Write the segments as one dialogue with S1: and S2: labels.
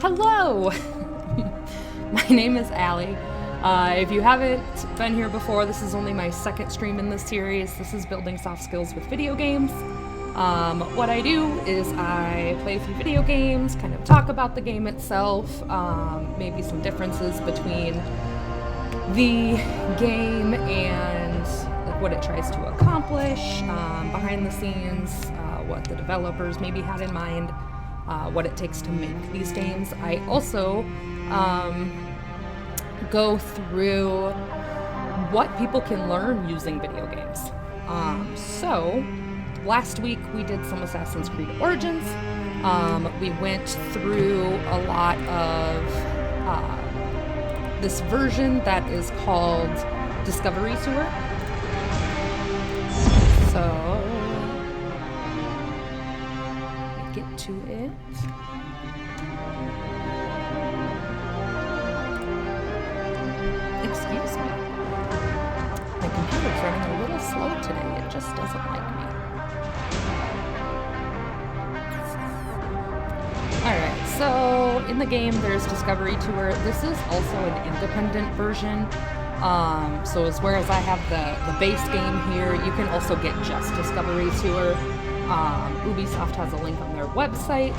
S1: Hello! My name is Ali. If you haven't been here before, this is only my second stream in this series. This is Building Soft Skills with Video Games. What I do is I play a few video games, kind of talk about the game itself, maybe some differences between the game and like what it tries to accomplish, behind the scenes, what the developers maybe had in mind. What it takes to make these games. I also go through what people can learn using video games. So last week we did some Assassin's Creed Origins. We went through a lot of this version that is called Discovery Tour. So get to it. Excuse me. My computer's running a little slow today. It just doesn't like me. Alright, so in the game there's Discovery Tour. This is also an independent version. So whereas I have the base game here, you can also get just Discovery Tour. Ubisoft has a link on their website.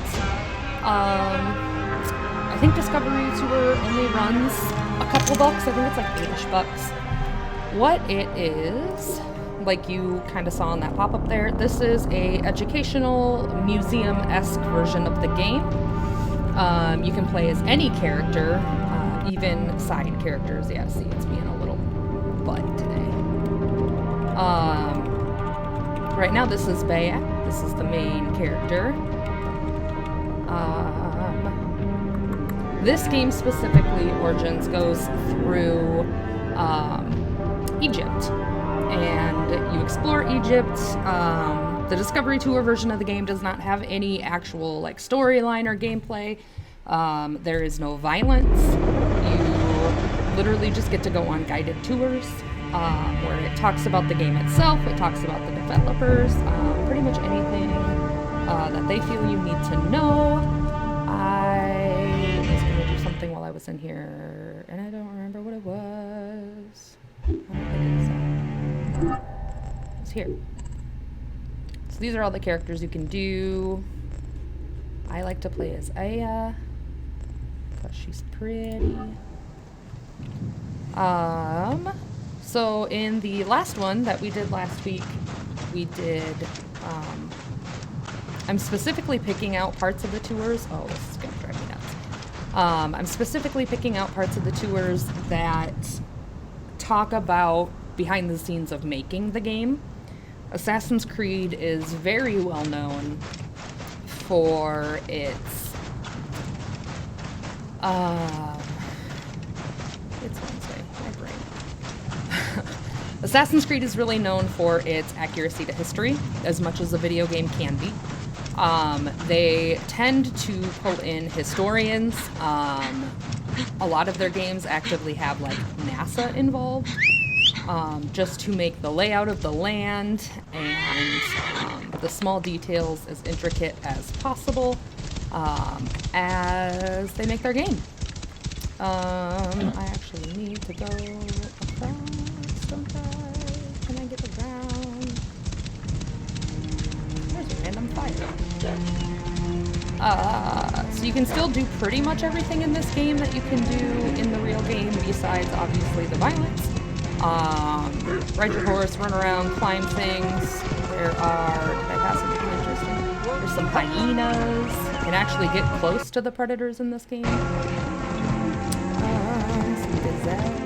S1: I think Discovery Tour only runs a couple bucks. I think it's like $8-ish. What it is, like you kind of saw on that pop-up there, this is a educational museum-esque version of the game. You can play as any character, even side characters. Yeah, see, it's being a little butt today. Right now this is Bayak. This is the main character. This game specifically, Origins, goes through Egypt. And you explore Egypt. The Discovery Tour version of the game does not have any actual like storyline or gameplay. There is no violence. You literally just get to go on guided tours. Where it talks about the game itself, it talks about the developers, pretty much anything that they feel you need to know. I was going to do something while I was in here, and I don't remember what it was. I don't think it's here. So these are all the characters you can do. I like to play as Aya, because she's pretty. So in the last one that we did last week, we did, I'm specifically picking out parts of the tours. Oh, this is going to drive me nuts. I'm specifically picking out parts of the tours that talk about behind the scenes of making the game. Assassin's Creed is very well known for its, it's Wednesday, my brain. Assassin's Creed is really known for its accuracy to history, as much as a video game can be. They tend to pull in historians. A lot of their games actively have like NASA involved, just to make the layout of the land and the small details as intricate as possible as they make their game. I actually need to go across. Can I get around? There's a random fire. So you can still do pretty much everything in this game that you can do in the real game, besides obviously the violence. Ride your horse, run around, climb things. There are, did I pass anything interesting? There's some hyenas. You can actually get close to the predators in this game. Some gazelles.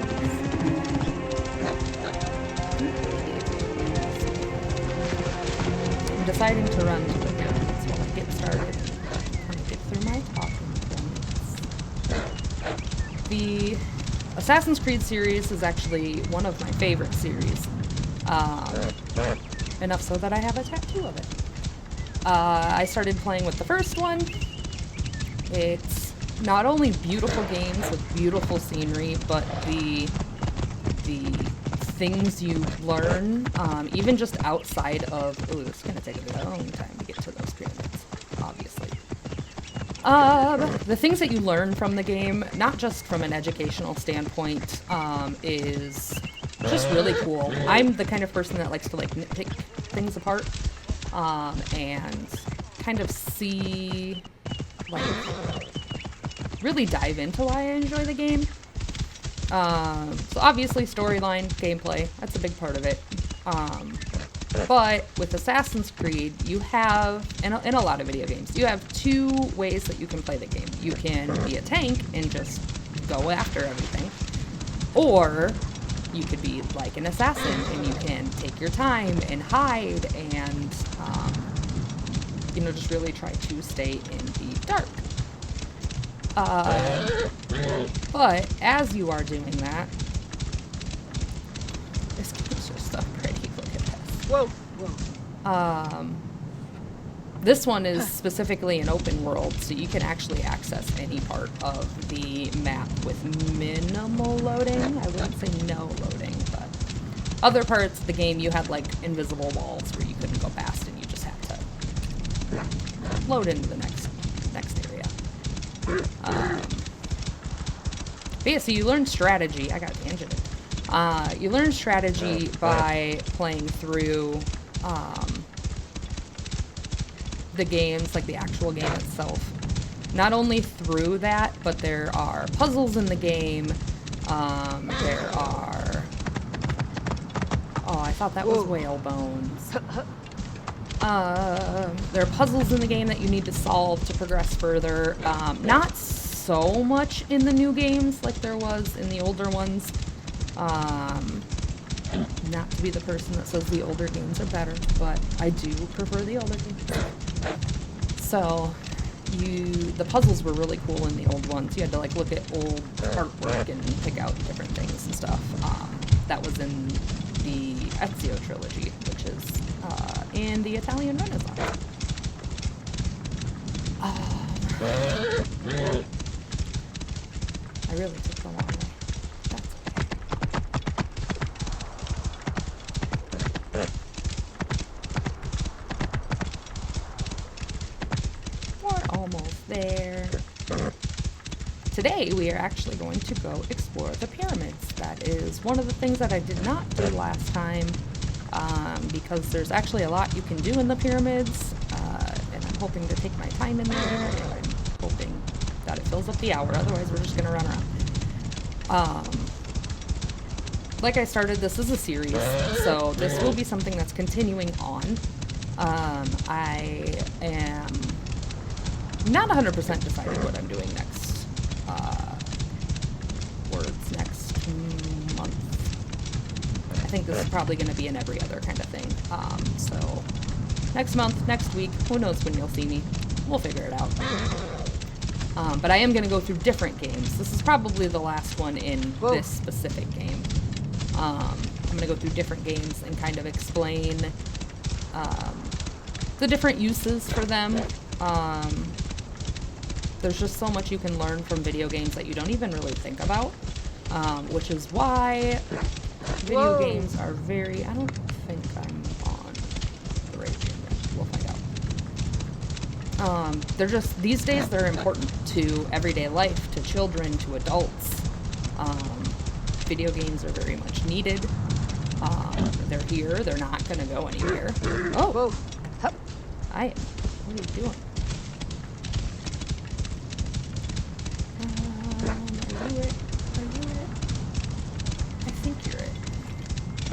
S1: I'm deciding to run to the pyramids while I get started. I'm going to get through my talking points. The Assassin's Creed series is actually one of my favorite series. Enough so that I have a tattoo of it. I started playing with the first one. It's not only beautiful games with beautiful scenery, but the things you learn, even just outside of... Ooh, it's going to take a long time to get to those pyramids, obviously. The things that you learn from the game, not just from an educational standpoint, is just really cool. I'm the kind of person that likes to like nitpick things apart, and kind of see, like, really dive into why I enjoy the game. So obviously storyline, gameplay, that's a big part of it. But with Assassin's Creed, you have, in a lot of video games, you have two ways that you can play the game. You can be a tank and just go after everything, or you could be like an assassin and you can take your time and hide and, just really try to stay in the dark. But as you are doing that, this game's just so pretty. Look at this.
S2: Whoa.
S1: This one is specifically an open world, so you can actually access any part of the map with minimal loading. I wouldn't say no loading, but other parts of the game you had like invisible walls where you couldn't go past, and you just had to load into the next area. But yeah, so you learn strategy. I got tangented. You learn strategy by playing through the games, like the actual game itself. Not only through that, but there are puzzles in the game. There are... Oh, I thought that was whale bones. There are puzzles in the game that you need to solve to progress further. Not so much in the new games like there was in the older ones. Not to be the person that says the older games are better, but I do prefer the older games. So, the puzzles were really cool in the old ones. You had to like look at old artwork and pick out different things and stuff. That was in the Ezio trilogy, which is in the Italian Renaissance. I really took the long way. That's okay. We're almost there. Today we are actually going to go explore the pyramids. That is one of the things that I did not do last time, because there's actually a lot you can do in the pyramids, and I'm hoping to take my time in there, and I'm hoping that it fills up the hour, otherwise we're just going to run around. Like I started, this is a series, so this will be something that's continuing on. I am not 100% decided what I'm doing next. Next month. I think this is probably going to be an every other kind of thing. So next month, next week, who knows when you'll see me. We'll figure it out. But I am going to go through different games. This is probably the last one in this specific game. I'm going to go through different games and kind of explain the different uses for them. There's just so much you can learn from video games that you don't even really think about, which is why video games are very... I don't think I'm on the right game yet. We'll find out. They're just... These days, they're important to everyday life, to children, to adults. Video games are very much needed. They're here. They're not going to go anywhere. Oh! What are you doing? Are you it? I think you're it.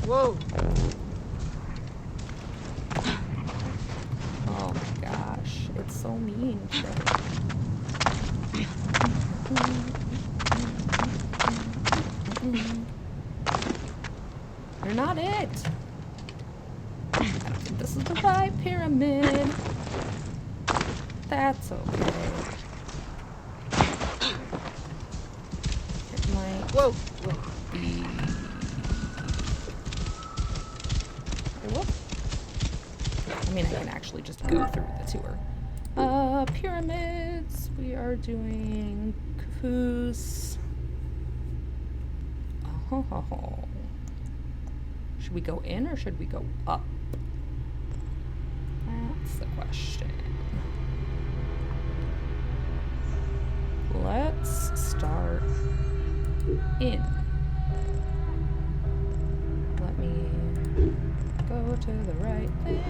S2: Whoa!
S1: Oh my gosh, it's so mean today. You're not it! I don't think this is the right pyramid. That's okay.
S2: Whoa!
S1: I mean, I can actually just go through the tour. Pyramids. We are doing Khufu's. Oh. Should we go in or should we go up? That's the question. let's start in. Let me go to the right thing.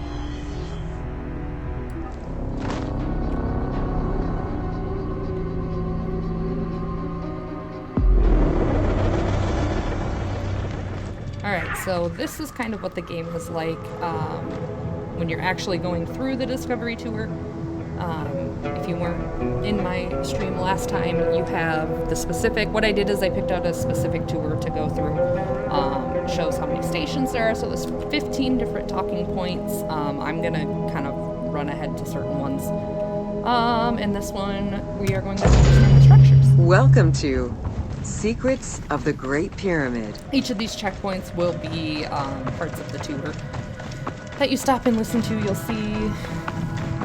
S1: Alright, so this is kind of what the game is like when you're actually going through the Discovery Tour. If you weren't in my stream last time, you have the specific... What I did is I picked out a specific tour to go through. It shows how many stations there are, so there's 15 different talking points. I'm going to kind of run ahead to certain ones. And this one, we are going to understand the structures.
S3: Welcome to Secrets of the Great Pyramid.
S1: Each of these checkpoints will be parts of the tour that you stop and listen to. You'll see...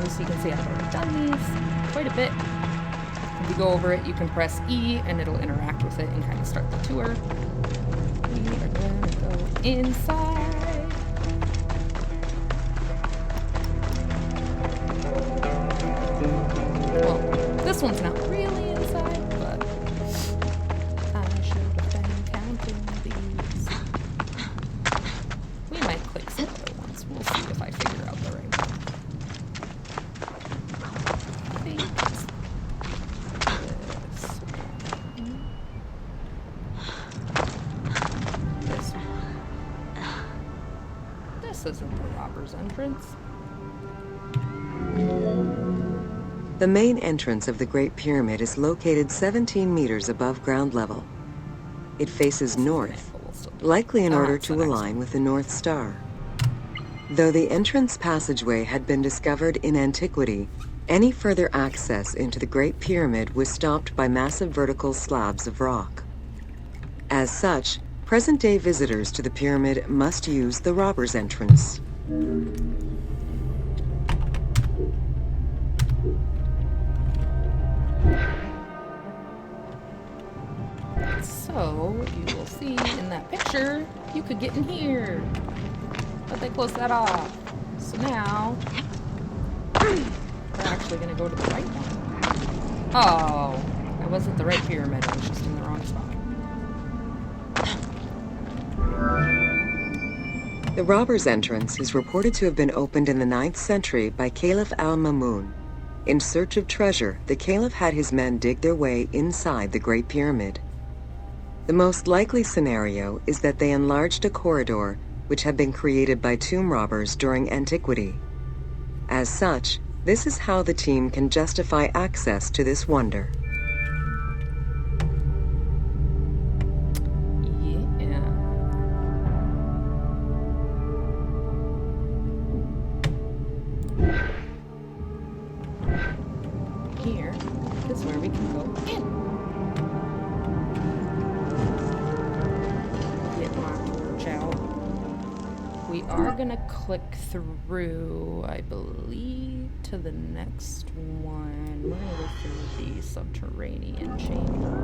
S1: So you can see I've already done these quite a bit. If you go over it, you can press E and it'll interact with it and kind of start the tour. We are going to go inside. Well, this one's not really inside, but I should have been counting these. We might click some other ones. We'll see if I figure out the right one. This isn't the robber's entrance.
S3: The main entrance of the Great Pyramid is located 17 meters above ground level. It faces north, likely in order to align with the North Star. Though the entrance passageway had been discovered in antiquity, any further access into the Great Pyramid was stopped by massive vertical slabs of rock. As such, present-day visitors to the pyramid must use the robber's entrance.
S1: So, you will see in that picture, you could get in here. But they closed that off. So now, we're actually going to go to the right one. Oh, I wasn't the right pyramid. I was just in the wrong spot.
S3: The robber's entrance is reported to have been opened in the 9th century by Caliph al-Mamun. In search of treasure, the Caliph had his men dig their way inside the Great Pyramid. The most likely scenario is that they enlarged a corridor which had been created by tomb robbers during antiquity. As such, this is how the team can justify access to this wonder.
S1: Here is where we can go in. Get my torch out. We are gonna click through, I believe, to the next one. We're gonna go through the subterranean chamber.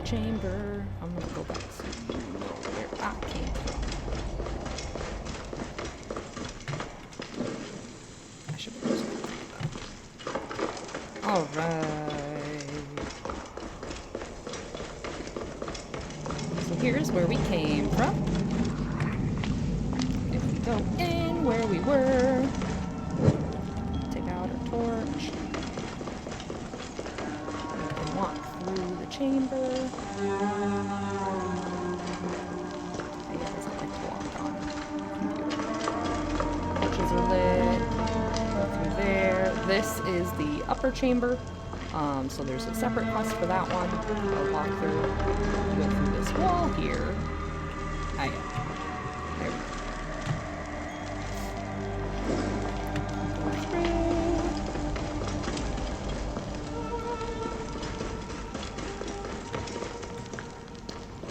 S1: Chamber. I'm gonna go back to where I came from. I should have just that. Alright. So here's where we came from. If we go in where we were, take out our torch. Walk through the chamber. I doesn't like to walk on computer. Torches are lit. Go through there. This is the upper chamber. So there's a separate quest for that one. I'll walk through. Go through this wall here. There we go.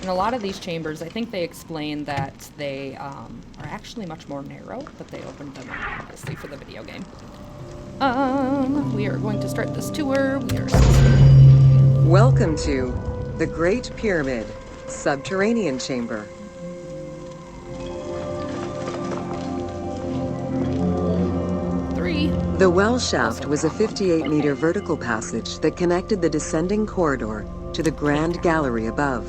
S1: In a lot of these chambers, I think they explain that they are actually much more narrow, but they opened them up obviously for the video game. We are going to start this tour.
S3: Welcome to the Great Pyramid Subterranean Chamber. The well shaft was a 58-meter vertical passage that connected the descending corridor to the grand gallery above.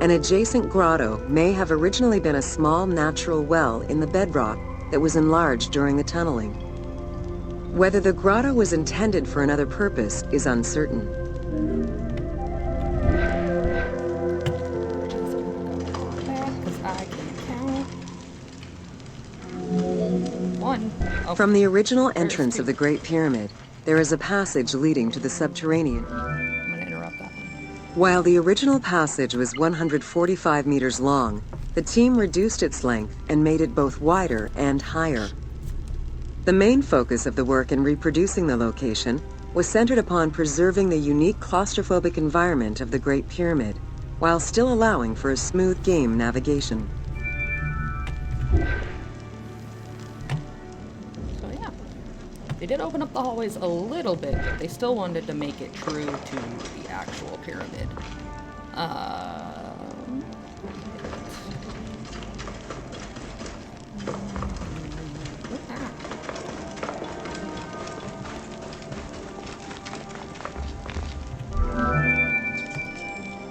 S3: An adjacent grotto may have originally been a small natural well in the bedrock that was enlarged during the tunneling. Whether the grotto was intended for another purpose is uncertain. From the original entrance of the Great Pyramid, there is a passage leading to the subterranean.
S1: I'm going to interrupt that one.
S3: While the original passage was 145 meters long, the team reduced its length and made it both wider and higher. The main focus of the work in reproducing the location was centered upon preserving the unique claustrophobic environment of the Great Pyramid, while still allowing for a smooth game navigation.
S1: They did open up the hallways a little bit, but they still wanted to make it true to the actual pyramid.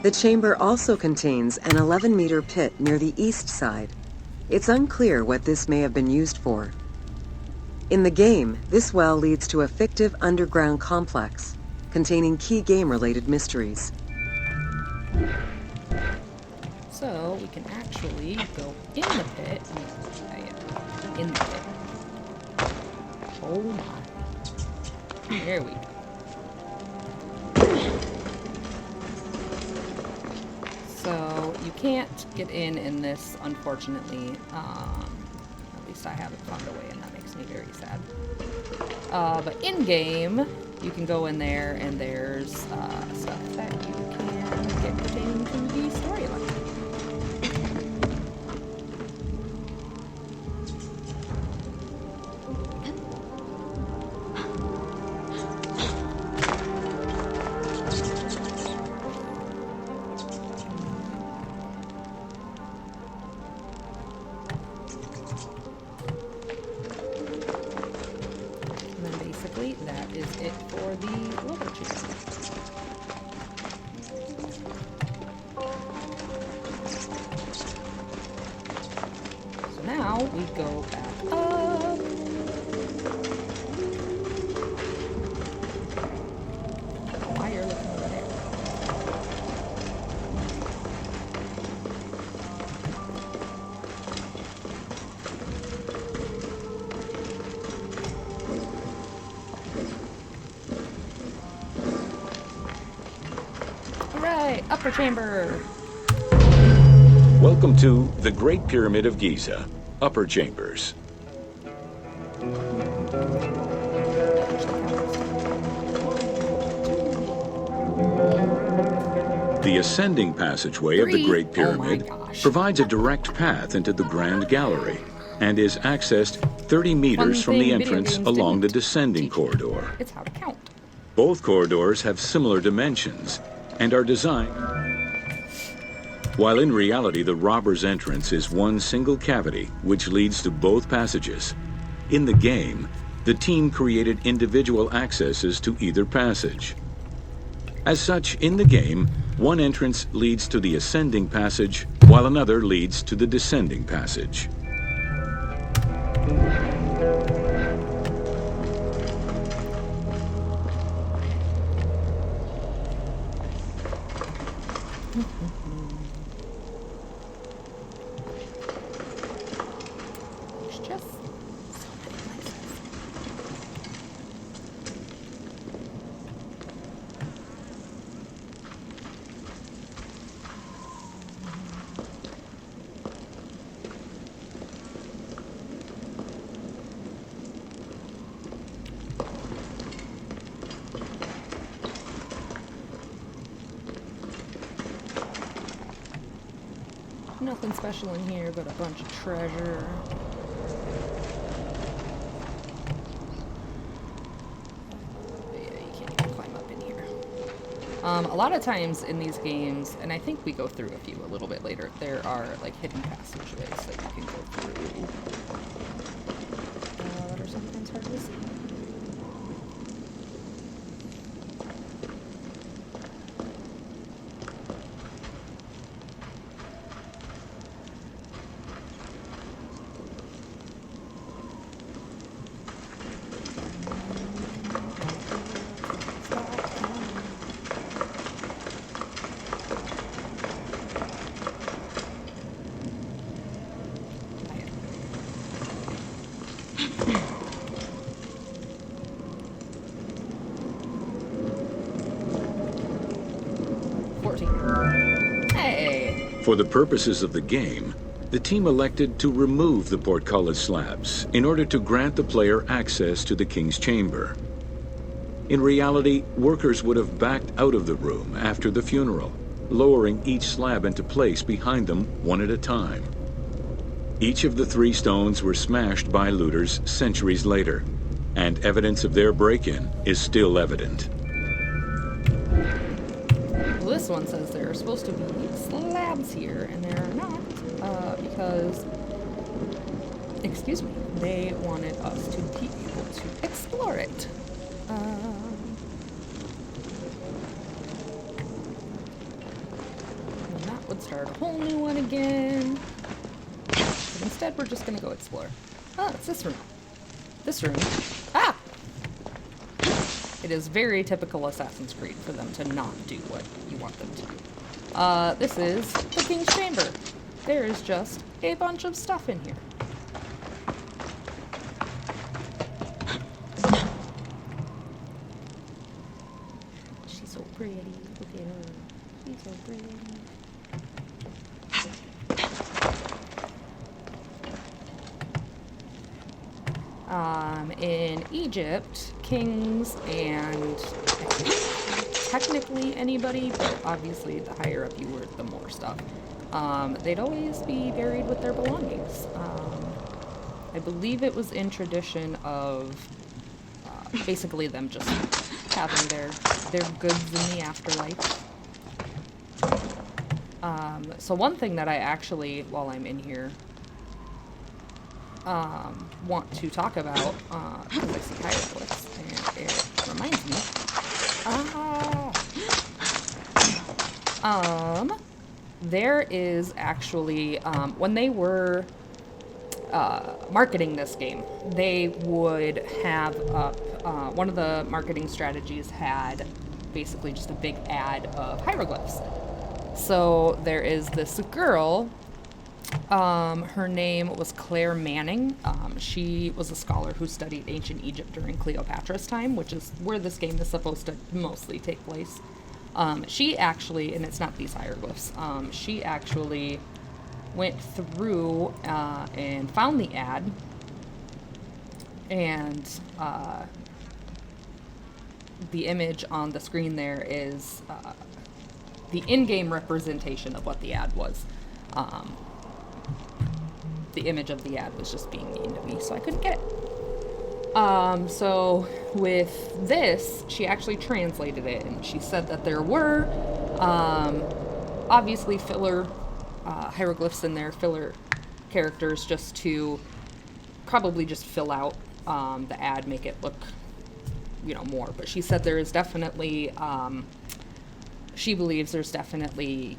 S3: The chamber also contains an 11-meter pit near the east side. It's unclear what this may have been used for. In the game, this well leads to a fictive underground complex containing key game-related mysteries.
S1: So we can actually go in the pit. In the pit. Oh my. There we go. So you can't get in this, unfortunately. At least I haven't found a way, and that makes me very sad. But in-game, you can go in there, and there's stuff that you can get pertaining to the storyline. That is it for the lower chamber. So now we go back up. Why you're looking over there? Upper chamber.
S4: Welcome to the Great Pyramid of Giza, Upper Chambers. The ascending passageway of the Great Pyramid provides a direct path into the Grand Gallery and is accessed 30 meters from the entrance along the descending corridor.
S1: It's how to count.
S4: Both corridors have similar dimensions and are designed, while in reality the robber's entrance is one single cavity which leads to both passages. In the game, the team created individual accesses to either passage. As such, in the game, one entrance leads to the ascending passage, while another leads to the descending passage.
S1: Nothing special in here but a bunch of treasure. A lot of times in these games, and I think we go through a few a little bit later, there are like hidden passageways that you can go through that are sometimes hard to see. Hey!
S4: For the purposes of the game, the team elected to remove the portcullis slabs in order to grant the player access to the King's Chamber. In reality, workers would have backed out of the room after the funeral, lowering each slab into place behind them one at a time. Each of the 3 stones were smashed by looters centuries later, and evidence of their break-in is still evident.
S1: Well, this one says there are supposed to be slabs here, and there are not, because, excuse me, they wanted us to be able to explore it. And that would start a whole new one again. But instead, we're just gonna go explore. Oh, it's this room. This room. Ah! It is very typical Assassin's Creed for them to not do what you want them to do. This is the King's Chamber. There is just a bunch of stuff in here. She's so pretty. Look at her. She's so pretty. In Egypt, kings and technically anybody, but obviously the higher up you were, the more stuff. They'd always be buried with their belongings. I believe it was in tradition of basically them just having their goods in the afterlife. So one thing that I actually, while I'm in here, want to talk about, because I see hieroglyphs, and it reminds me. There is actually, when they were marketing this game, they would have up, one of the marketing strategies had basically just a big ad of hieroglyphs. So there is this girl, her name was Claire Manning. She was a scholar who studied ancient Egypt during Cleopatra's time, which is where this game is supposed to mostly take place. She actually, and it's not these hieroglyphs, she actually went through and found the ad, and the image on the screen there is the in-game representation of what the ad was. The image of the ad was just being mean to me, so I couldn't get it. So with this, she actually translated it, and she said that there were obviously filler hieroglyphs in there, filler characters, just to probably just fill out the ad, make it look, more. But she said there is definitely, she believes there's definitely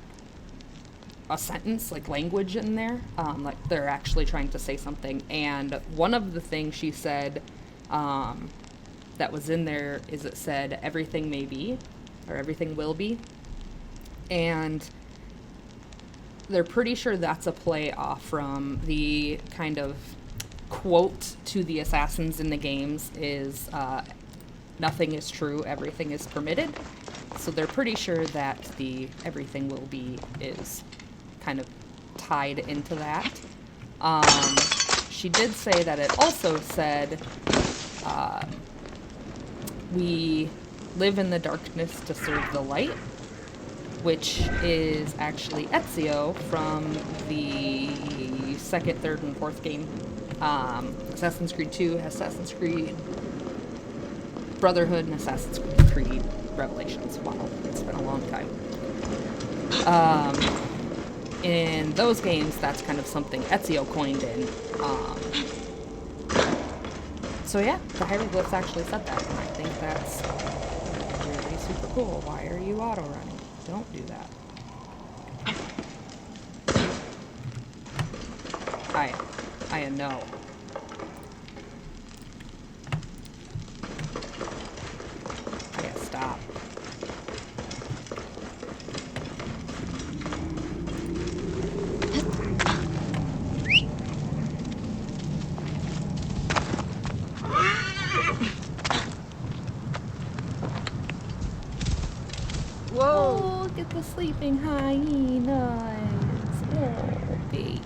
S1: a sentence, like language in there, like they're actually trying to say something. And one of the things she said that was in there is it said, everything may be, or everything will be. And they're pretty sure that's a play off from the kind of quote to the assassins in the games is, nothing is true, everything is permitted. So they're pretty sure that the everything will be is kind of tied into that. She did say that it also said, we live in the darkness to serve the light, which is actually Ezio from the second, third, and fourth game. Assassin's Creed 2, Assassin's Creed Brotherhood, and Assassin's Creed Revelations. Wow, it's been a long time. In those games, that's kind of something Ezio coined in. So yeah, the hieroglyphs actually said that, and I think that's really super cool. Why are you auto-running? Don't do that. I know. I gotta stop.
S2: Whoa!
S1: Oh, look at the sleeping hyenas. Oh, babies.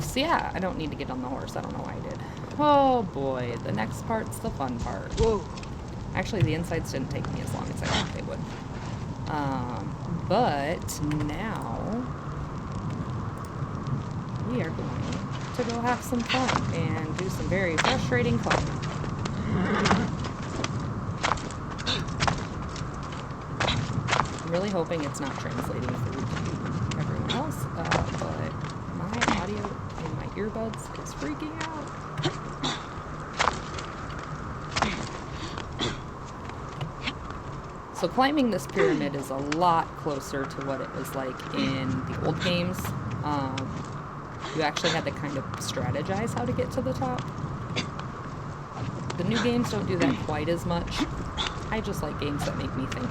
S1: So yeah, I don't need to get on the horse. I don't know why I did. Oh boy, the next part's the fun part.
S2: Whoa!
S1: Actually, the insides didn't take me as long as I thought they would. But now we are going to go have some fun and do some very frustrating climbing. I'm really hoping it's not translating through to everyone else, but my audio in my earbuds is freaking out. So climbing this pyramid is a lot closer to what it was like in the old games. You actually had to kind of strategize how to get to the top. The new games don't do that quite as much. I just like games that make me think.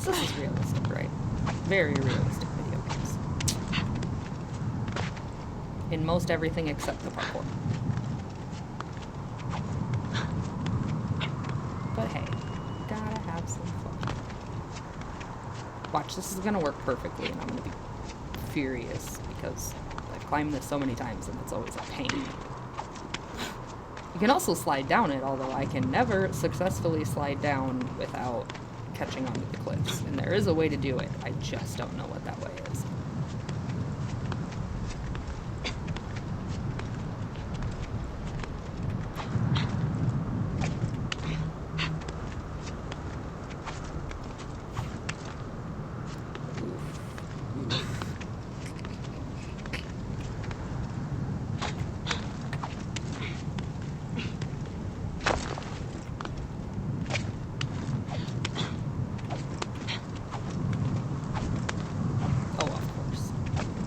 S1: This is realistic, right? Very realistic video games. In most everything except the parkour. But hey, gotta have some fun. Watch, this is gonna work perfectly, and I'm gonna be furious because I've climbed this so many times and it's always a pain. You can also slide down it, although I can never successfully slide down without catching onto the cliffs. And there is a way to do it. I just don't know what that way is.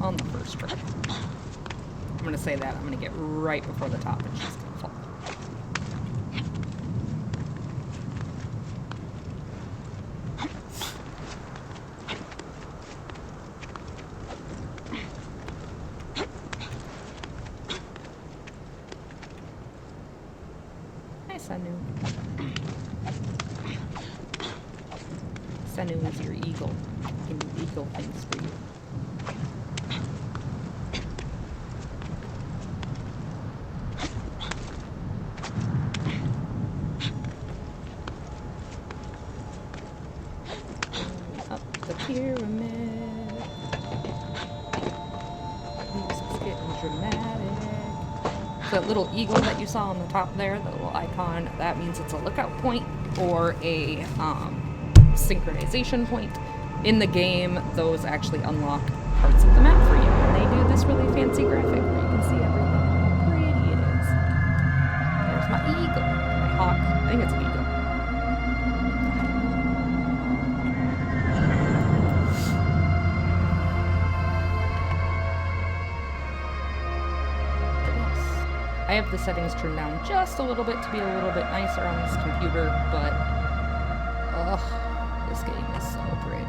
S1: On the first try. I'm gonna say that. I'm gonna get right before the top and she's gonna fall. Hi, Sanu. Sanu is your eagle. I can do eagle things for you. Pyramid. Music's getting dramatic. That little eagle that you saw on the top there, the little icon, that means it's a lookout point or a synchronization point. In the game, those actually unlock parts of the map for you, and they do this really fancy graphic where you can see everything and how pretty it is. There's my eagle, my hawk. I think it's an eagle. I have the settings turned down just a little bit to be a little bit nicer on this computer, but this game is so pretty.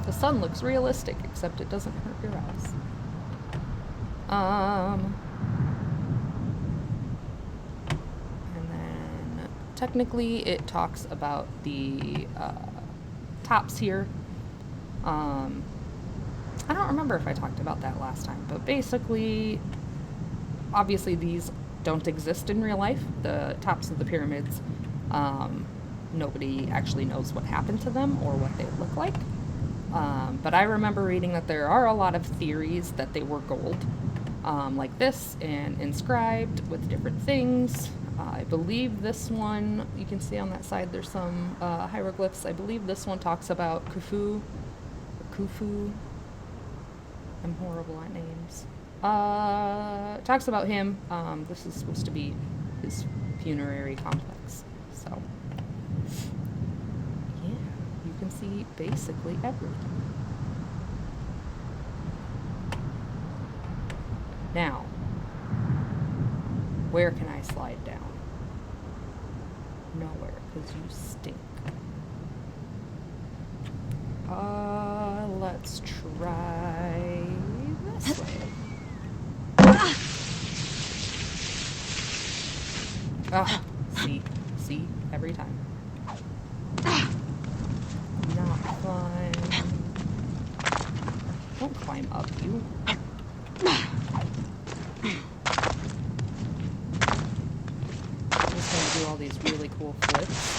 S1: The sun looks realistic, except it doesn't hurt your eyes. And then technically it talks about the tops here. I don't remember if I talked about that last time, but basically, obviously these don't exist in real life. The tops of the pyramids, nobody actually knows what happened to them or what they look like. But I remember reading that there are a lot of theories that they were gold, like this, and inscribed with different things. I believe this one, you can see on that side there's some hieroglyphs. I believe this one talks about Khufu. I'm horrible at names. Talks about him. This is supposed to be his funerary complex. So, yeah, you can see basically everything. Now, where can I slide down? Nowhere, because you stink. Let's try this way. See, every time. Not fun. Don't climb up, you. I'm just gonna do all these really cool flips.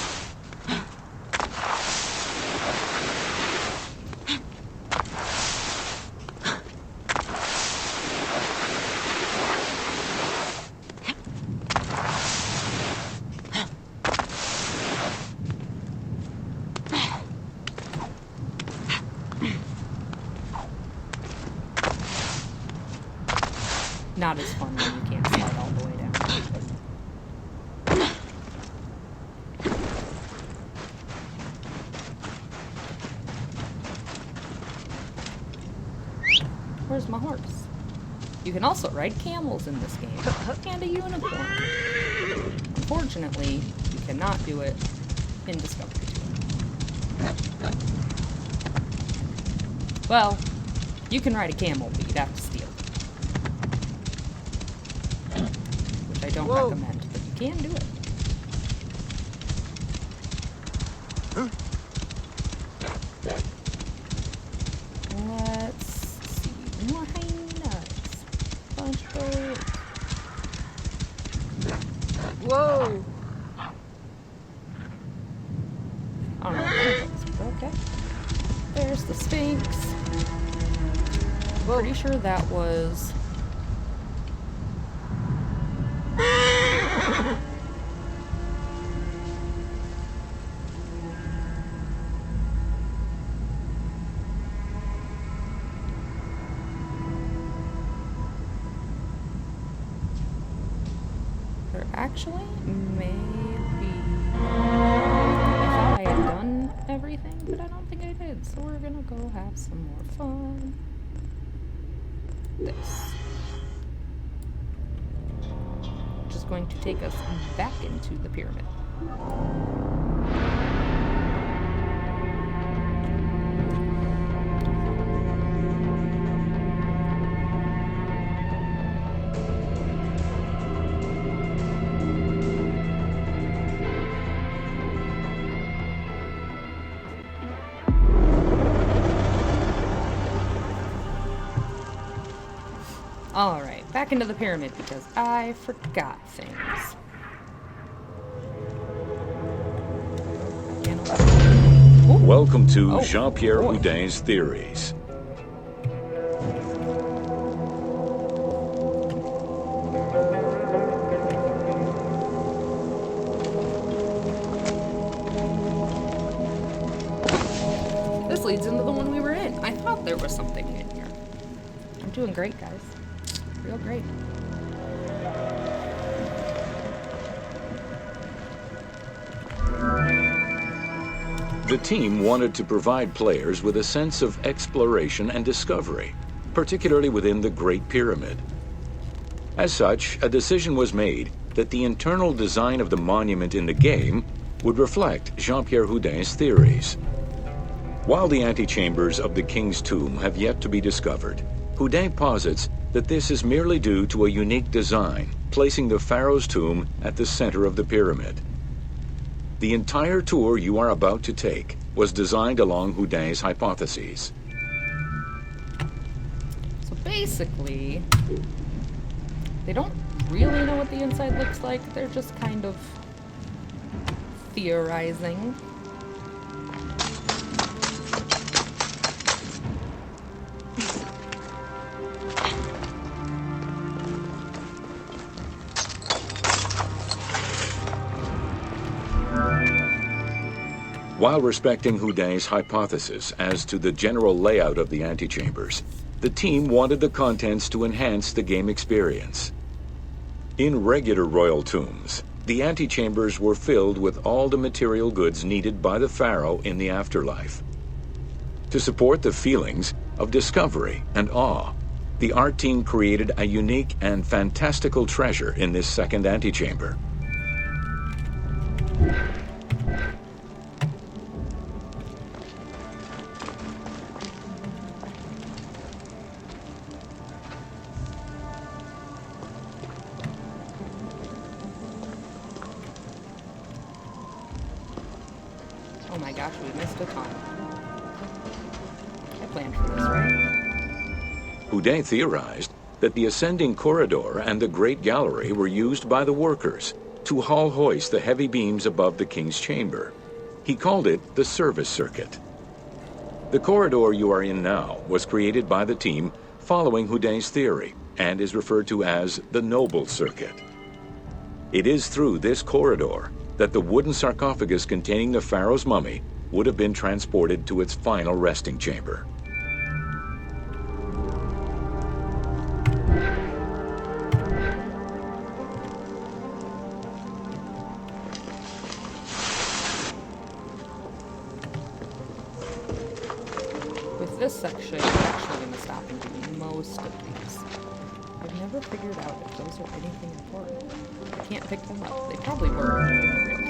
S1: Not as fun when you can't slide all the way down. Where's my horse? You can also ride camels in this game, and a unicorn. Unfortunately, you cannot do it in Discovery 2. Well, you can ride a camel, but you'd have to steal. Which I don't recommend, but you can do it. Let's see. More hyenas. Bunch of birds.
S2: Whoa!
S1: I don't know what that is, but okay. There's the Sphinx. Pretty sure that was... There actually may be... I thought I had done everything, but I don't think I did. So we're gonna go have some more fun. This. Which is going to take us back into the pyramid. Alright, back into the pyramid because I forgot things.
S4: Welcome to Jean-Pierre Houdin's Theories.
S1: This leads into the one we were in. I thought there was something in here. I'm doing great, guys. Real great.
S4: The team wanted to provide players with a sense of exploration and discovery, particularly within the Great Pyramid. As such, a decision was made that the internal design of the monument in the game would reflect Jean-Pierre Houdin's theories. While the antechambers of the King's Tomb have yet to be discovered, Houdin posits that this is merely due to a unique design, placing the pharaoh's tomb at the center of the pyramid. The entire tour you are about to take was designed along Houdin's hypotheses.
S1: So basically, they don't really know what the inside looks like. They're just kind of theorizing.
S4: While respecting Houdin's hypothesis as to the general layout of the antechambers, the team wanted the contents to enhance the game experience. In regular royal tombs, the antechambers were filled with all the material goods needed by the pharaoh in the afterlife. To support the feelings of discovery and awe, the art team created a unique and fantastical treasure in this second antechamber.
S1: Oh my gosh, we missed a ton. I planned for this, right?
S4: Houdin theorized that the ascending corridor and the Great Gallery were used by the workers to haul hoist the heavy beams above the king's chamber. He called it the service circuit. The corridor you are in now was created by the team following Houdin's theory and is referred to as the noble circuit. It is through this corridor that the wooden sarcophagus containing the pharaoh's mummy would have been transported to its final resting chamber.
S1: With this section, I'm actually going to stop and do most of these. I've never figured out if those are anything important. I can't pick them up. They probably were in the real game.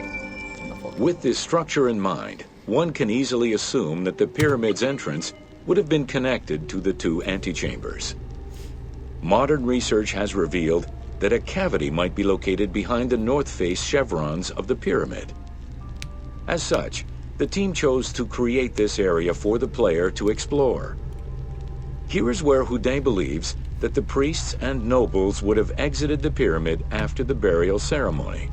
S1: In the full game.
S4: With this structure in mind, one can easily assume that the pyramid's entrance would have been connected to the two antechambers. Modern research has revealed that a cavity might be located behind the north face chevrons of the pyramid. As such, the team chose to create this area for the player to explore. Here is where Houdin believes that the priests and nobles would have exited the pyramid after the burial ceremony.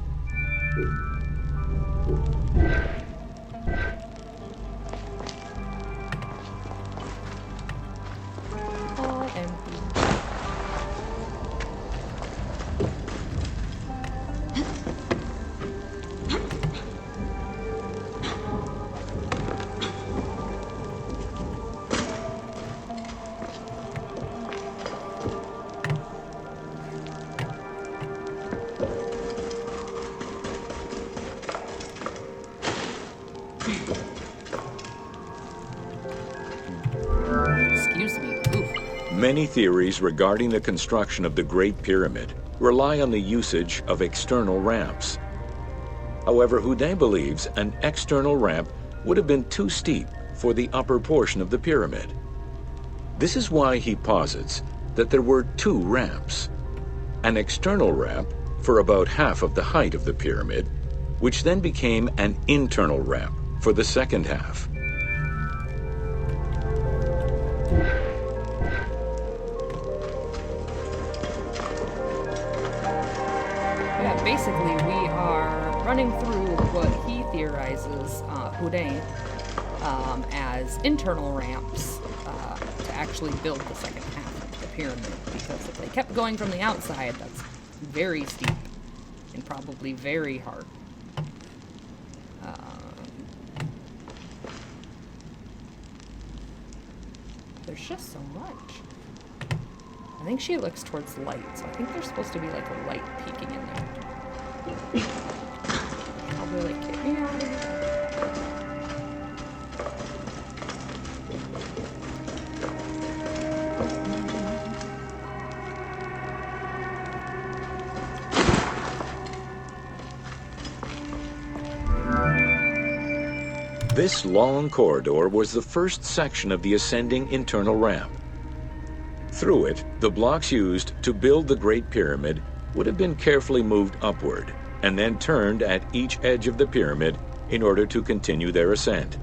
S1: All empty. Excuse me. Oof.
S4: Many theories regarding the construction of the Great Pyramid rely on the usage of external ramps. However, Houdin believes an external ramp would have been too steep for the upper portion of the pyramid. This is why he posits that there were two ramps. An external ramp for about half of the height of the pyramid, which then became an internal ramp for the second half.
S1: Yeah, basically we are running through what he theorizes, Houdin, as internal ramps to actually build the second half of the pyramid. Because if they kept going from the outside, that's very steep and probably very hard. There's just so much. I think she looks towards light, so I think there's supposed to be like a light peeking in there. Probably like, get me out of here.
S4: This long corridor was the first section of the ascending internal ramp. Through it, the blocks used to build the Great Pyramid would have been carefully moved upward and then turned at each edge of the pyramid in order to continue their ascent.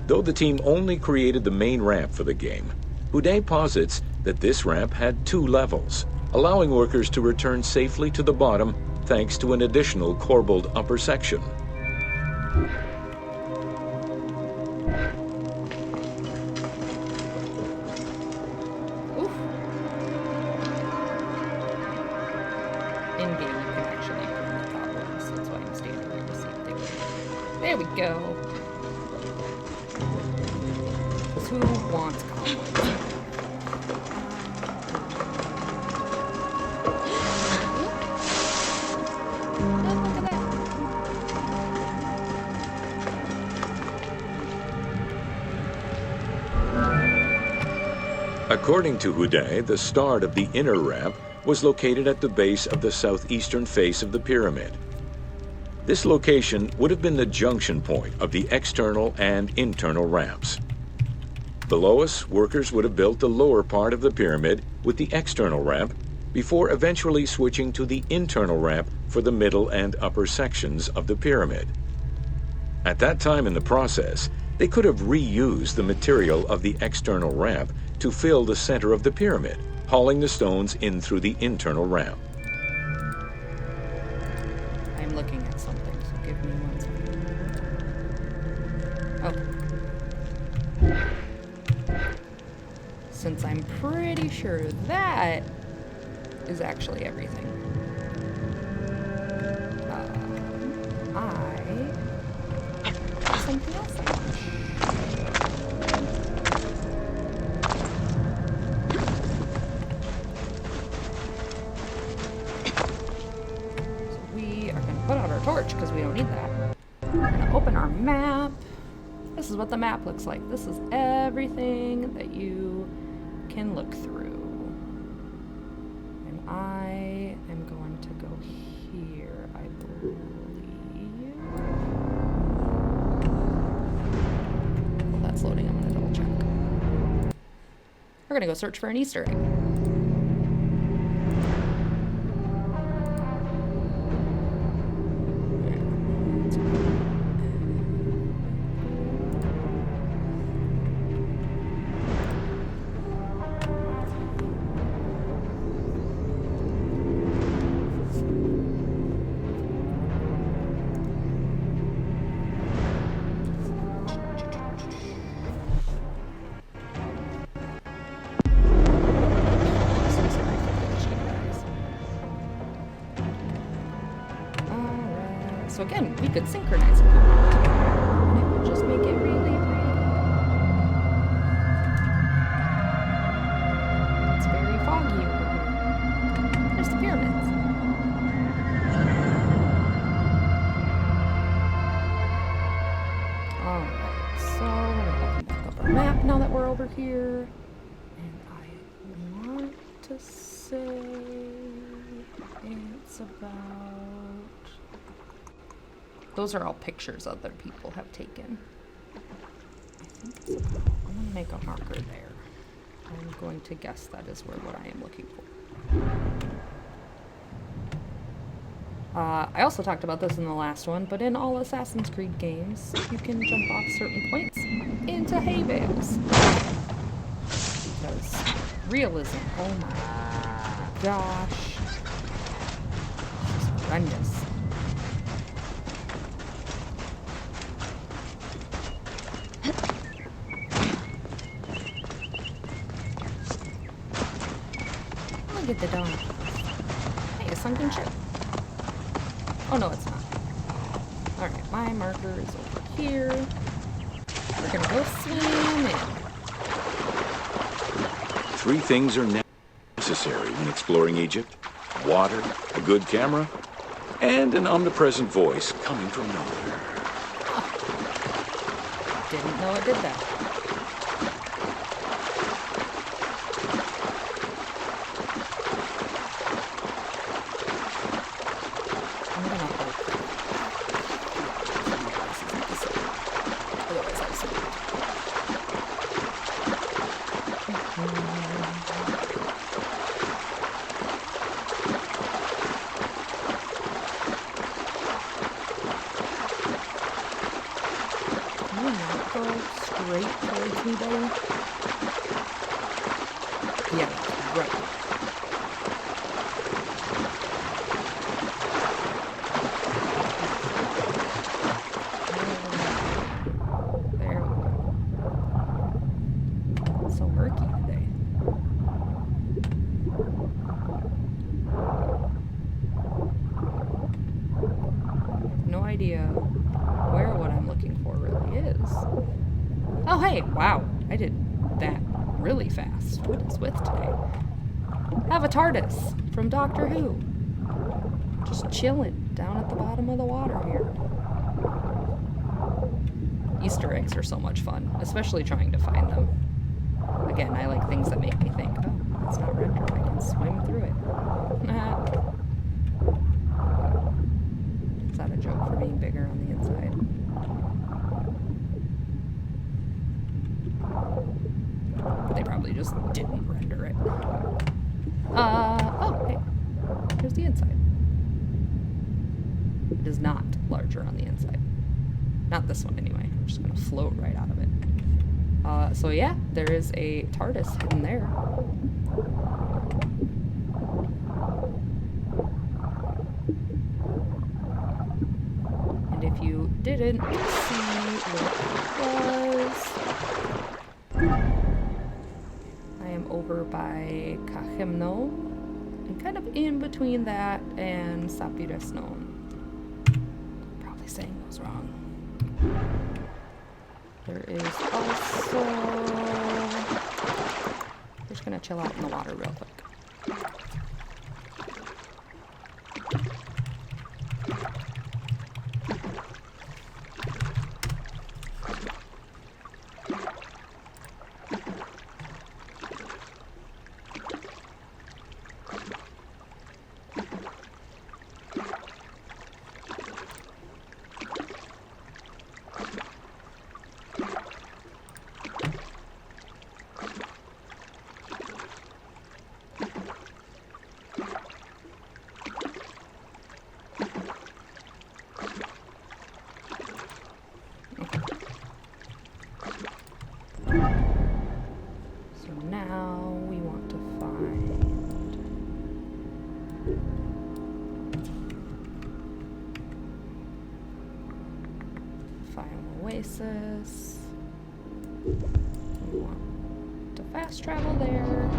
S4: Though the team only created the main ramp for the game, Houdet posits that this ramp had 2 levels, allowing workers to return safely to the bottom thanks to an additional corbelled upper section.
S1: Oof. In-game, you can actually burn the cobwebs. That's why I'm standing here to see if they work. There we go. Who wants cobwebs?
S4: According to Houdet, the start of the inner ramp was located at the base of the southeastern face of the pyramid. This location would have been the junction point of the external and internal ramps. Below us, workers would have built the lower part of the pyramid with the external ramp before eventually switching to the internal ramp for the middle and upper sections of the pyramid. At that time in the process, they could have reused the material of the external ramp to fill the center of the pyramid, hauling the stones in through the internal ramp.
S1: I'm looking at something, so give me 1 second. Oh. Since I'm pretty sure that is actually everything. Something else I want to show. So we are going to put out our torch because we don't need that. We're going to open our map. This is what the map looks like. This is everything that you can look through. And I am going to go here, I believe. That's loading. I'm going to double check. We're going to go search for an Easter egg. So again, we could synchronize it. And it would just make it really pretty. It's very foggy over here. There's the pyramids. Alright, so we're going to open back up our map now that we're over here. And I want to say it's about... Those are all pictures other people have taken. I think it's about, I'm going to make a marker there. I'm going to guess that is what I am looking for. I also talked about this in the last one, but in all Assassin's Creed games, you can jump off certain points into hay bales. Because realism, oh my gosh. It's horrendous. Look at the dog. Hey, a sunken ship. Oh no, it's not. Alright, my marker is over here. We're gonna go swim in.
S4: 3 things are necessary when exploring Egypt: water, a good camera, and an omnipresent voice coming from nowhere.
S1: Didn't know it did that. straight towards me, buddy? Yeah, right. There we go. It's so murky today. No idea where what I'm looking for really is. Oh, hey, wow. I did that really fast. What is with today? Have a TARDIS from Doctor Who. Just chilling down at the bottom of the water here. Easter eggs are so much fun, especially trying to find them. Again, I like things that make me think, oh, it's not rendered. I can swim through it. Is that a joke for being bigger on the inside? They probably just didn't render it. Oh, hey. Here's the inside. It is not larger on the inside. Not this one, anyway. I'm just gonna float right out of it. So yeah, there is a TARDIS hidden there. And if you didn't see what it was, I am over by Cajemno, and kind of in between that and Sapiresnon. Probably saying those wrong. There is also... We're just gonna chill out in the water real quick. So now we want to find Oasis. We want to fast travel there.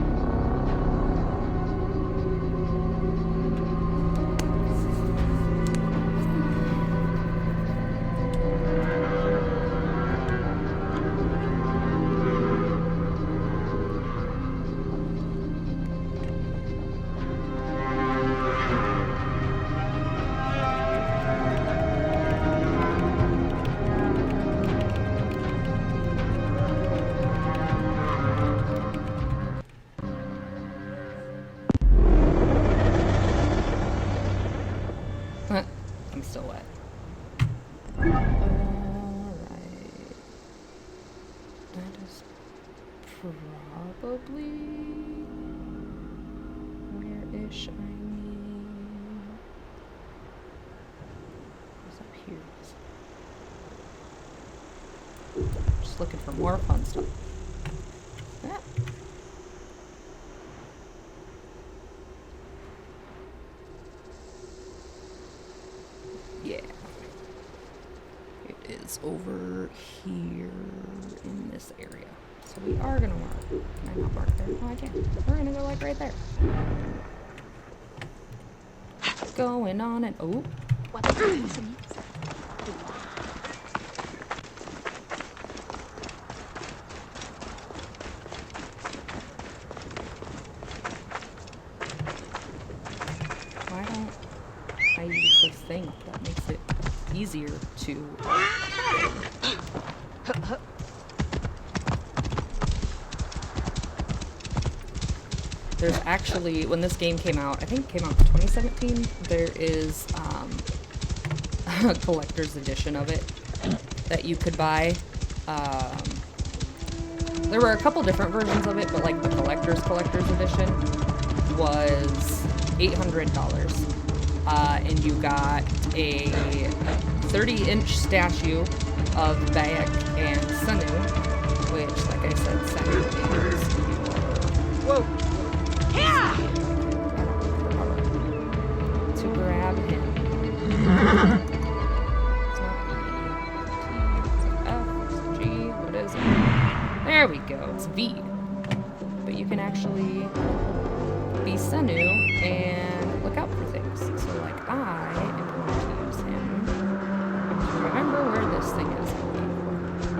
S1: I'm still wet. Alright. That is probably where-ish I mean. What's up here? Just looking for more fun stuff. Yeah. Yeah. It is over here in this area. So we are gonna mark. Can I not mark there? No, I can't. We're gonna go like right there. Going on and oh. Why don't I use this thing that makes it easier to... There's actually, when this game came out, I think it came out in 2017, there is a collector's edition of it that you could buy. There were a couple different versions of it, but like the collector's edition was $800. And you got a 30-inch statue of Bayek and Sanu, which, like I said, Sanu is
S2: Whoa!
S1: to grab him. It's not E. It's an F. It's a G. What is it? There we go. It's V. But you can actually be Sanu and look out for things. So, like, I am going to use him to remember where this thing is I'm looking for.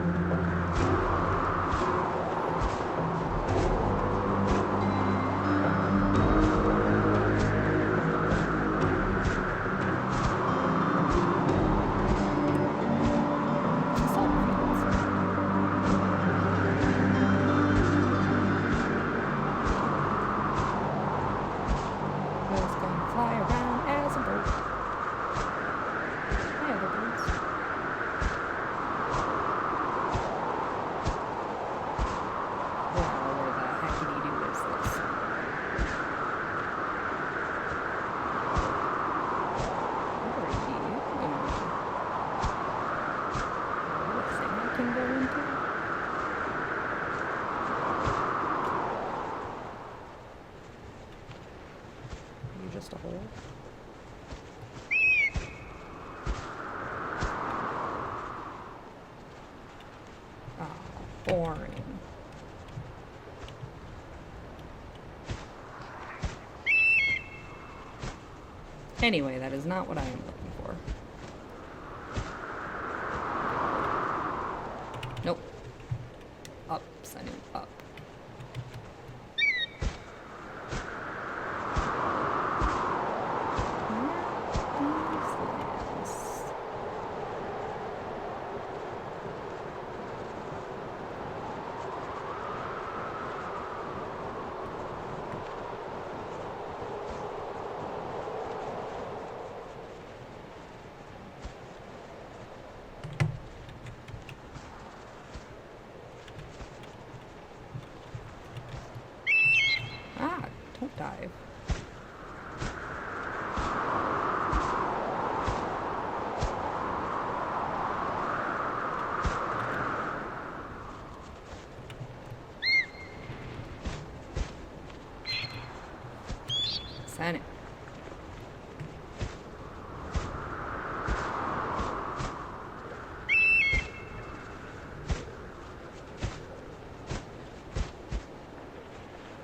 S1: It's going to fly around as a bird. Hi, other birds. Wow, where the heckity-doo is this? Where are you? Is there a thing I can go into? Are you just a hole? Oh, boring. Anyway, that is not what I am looking for. Nope. Up, Sunny, up. Ah, don't dive. Send it.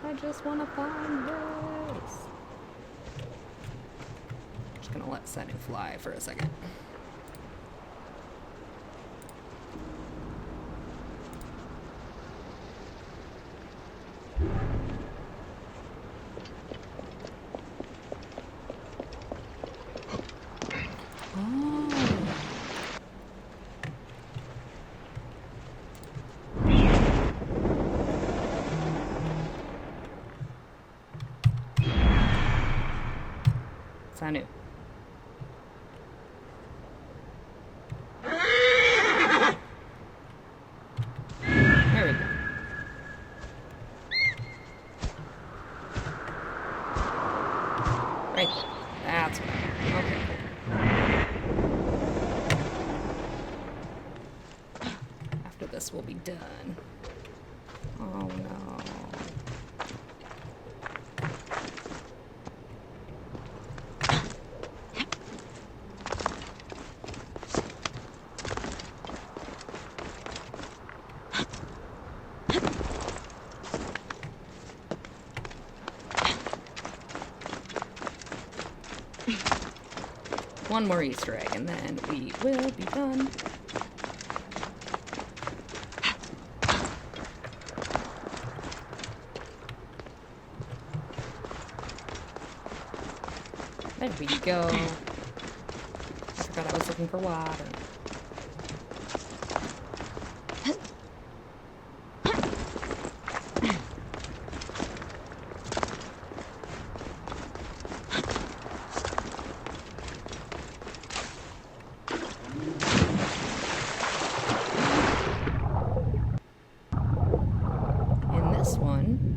S1: I just want to find this. Just gonna let Senu fly for a second. Sanu. There we go. Right there. That's what I want. Okay, cool. After this, we'll be done. Oh no. One more Easter egg, and then we will be done. There we go. I forgot I was looking for water.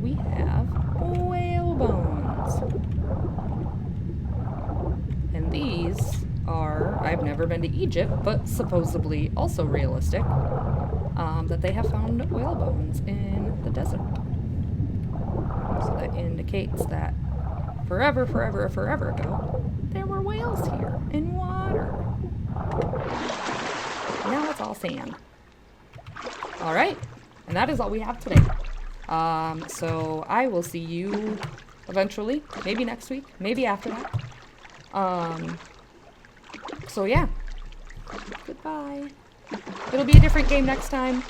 S1: We have whale bones. And these are, I've never never been to Egypt, but supposedly also realistic, that they have found whale bones in the desert. So that indicates that forever ago, there were whales here in water. Now it's all sand. All right, and that is all we have today. So I will see you eventually, maybe next week, maybe after that. So yeah, goodbye. It'll be a different game next time.